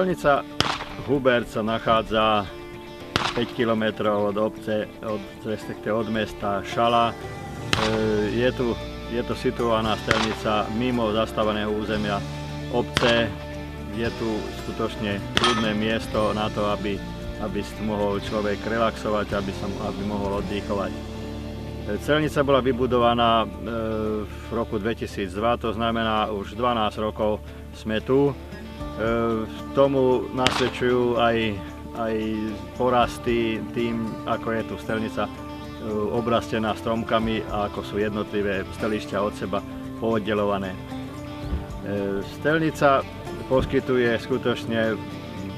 Strelnica Hubert sa nachádza 5 km od obce, respektíve od mesta Šala. Je to situovaná strelnica mimo zastávaného územia obce. Je tu skutočne kľudné miesto na to, aby mohol človek relaxovať, aby mohol oddychovať. Strelnica bola vybudovaná v roku 2002, to znamená už 12 rokov sme tu. Tomu nasvedčujú aj porasty tým, ako je tu strelnica obrastená stromkami a ako sú jednotlivé strelišťa od seba pooddelované. Strelnica poskytuje skutočne,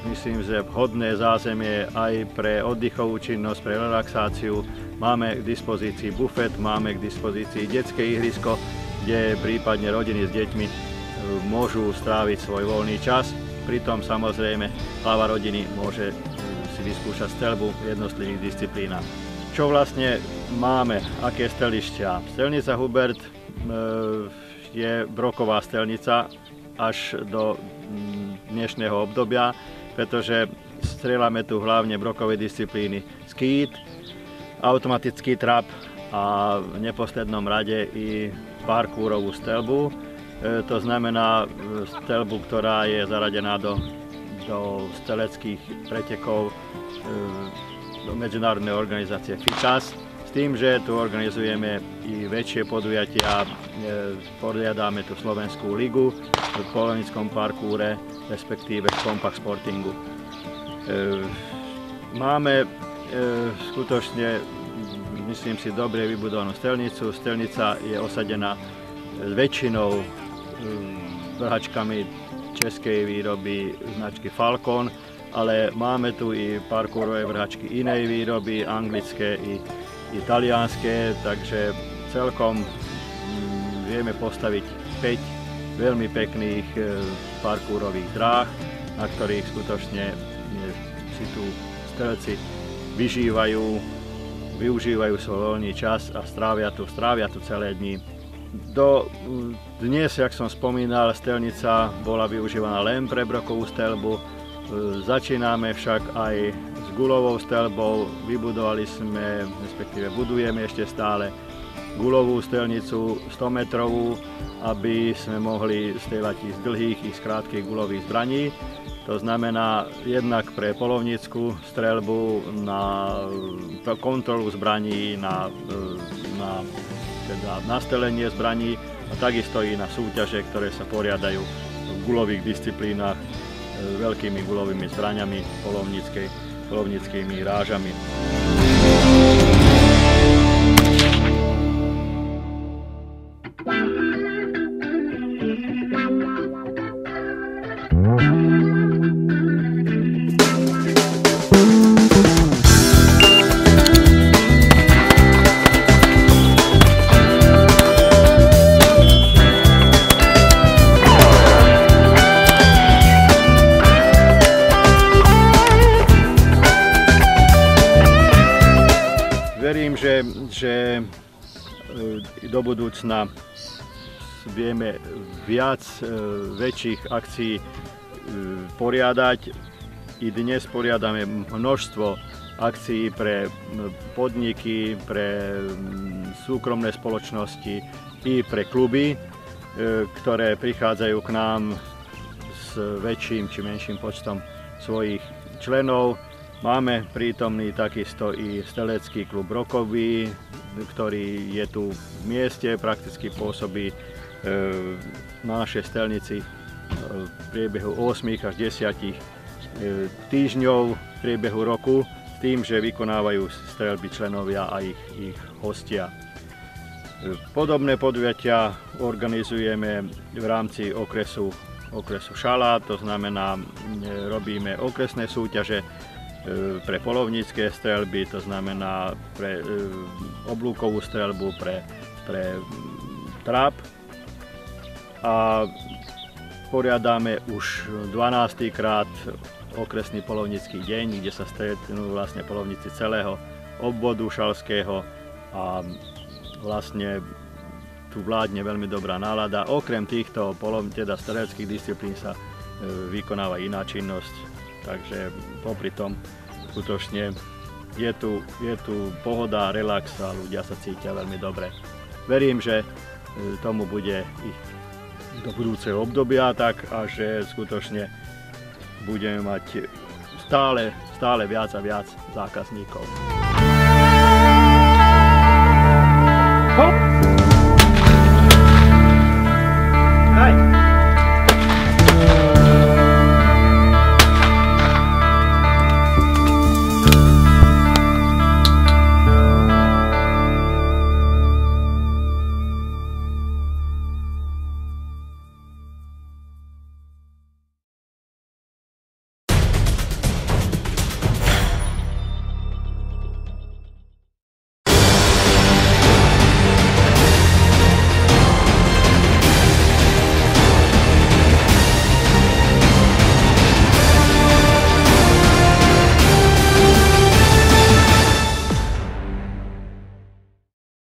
myslím, že vhodné zázemie aj pre oddychovú činnosť, pre relaxáciu. Máme k dispozícii bufet, máme k dispozícii detské ihrisko, kde prípadne rodiny s deťmi môžu stráviť svoj voľný čas. Pritom samozrejme hlava rodiny môže si vyskúšať streľbu v jednotlivých disciplínach. Čo vlastne máme, aké strelišťa? Strelnica Hubert je broková strelnica až do dnešného obdobia, pretože strieľame tu hlavne brokové disciplíny skít, automatický trap a v neposlednom rade i parkourovú streľbu. To znamená streľbu, ktorá je zaradená do streleckých pretekov do medzinárodnej organizácie FICAS. S tým, že tu organizujeme i väčšie podujatia, poriadáme tu Slovenskú ligu v polovníckom parkoure, respektíve Compact Sportingu. Máme skutočne, myslím si, dobre vybudovanú strelnicu. Strelnica je osadená väčšinou vrhačkami českej výroby značky Falcon, ale máme tu i parkourové vrhačky inej výroby, anglické i talianské, takže celkom vieme postaviť 5 veľmi pekných parkourových dráh, na ktorých skutočne si tu strelci využívajú svoj voľný čas a strávia tu celé dni. Dnes, jak som spomínal, strelnica bola využívaná len pre brokovú streľbu. Začíname však aj s guľovou streľbou. Vybudovali sme, respektíve budujeme ešte stále guľovú strelnicu 100-metrovú, aby sme mohli strieľať i z dlhých, i z krátkych guľových zbraní. To znamená jednak pre polovnícku streľbu, na kontrolu zbraní, na nastrelenie zbraní a takisto i na súťaže, ktoré sa poriadajú v guľových disciplínach veľkými guľovými zbraňami, polovníckymi rážami. Verím, že do budúcna vieme viac väčších akcií poriadať. I dnes poriadame množstvo akcií pre podniky, pre súkromné spoločnosti i pre kluby, ktoré prichádzajú k nám s väčším či menším počtom svojich členov. Máme prítomný takisto i strelecký klub rokový, ktorý je tu v mieste, prakticky pôsobí na našej stelnici v priebehu 8 až 10 týždňov v priebehu roku, s tým, že vykonávajú streľby členovia a ich hostia. Podobné podujatia organizujeme v rámci okresu Šalát, to znamená, robíme okresné súťaže pre poľovnícke streľby, to znamená pre oblúkovú streľbu, pre tráp. A poriadáme už 12. krát okresný poľovnícky deň, kde sa stretnú vlastne poľovníci celého obvodu šalského a vlastne tu vládne veľmi dobrá nálada. Okrem týchto teda streleckých disciplín sa vykonáva iná činnosť, takže popri tom skutočne je tu pohoda, relax a ľudia sa cítia veľmi dobre. Verím, že tomu bude i do budúceho obdobia tak a že skutočne budeme mať stále viac a viac zákazníkov.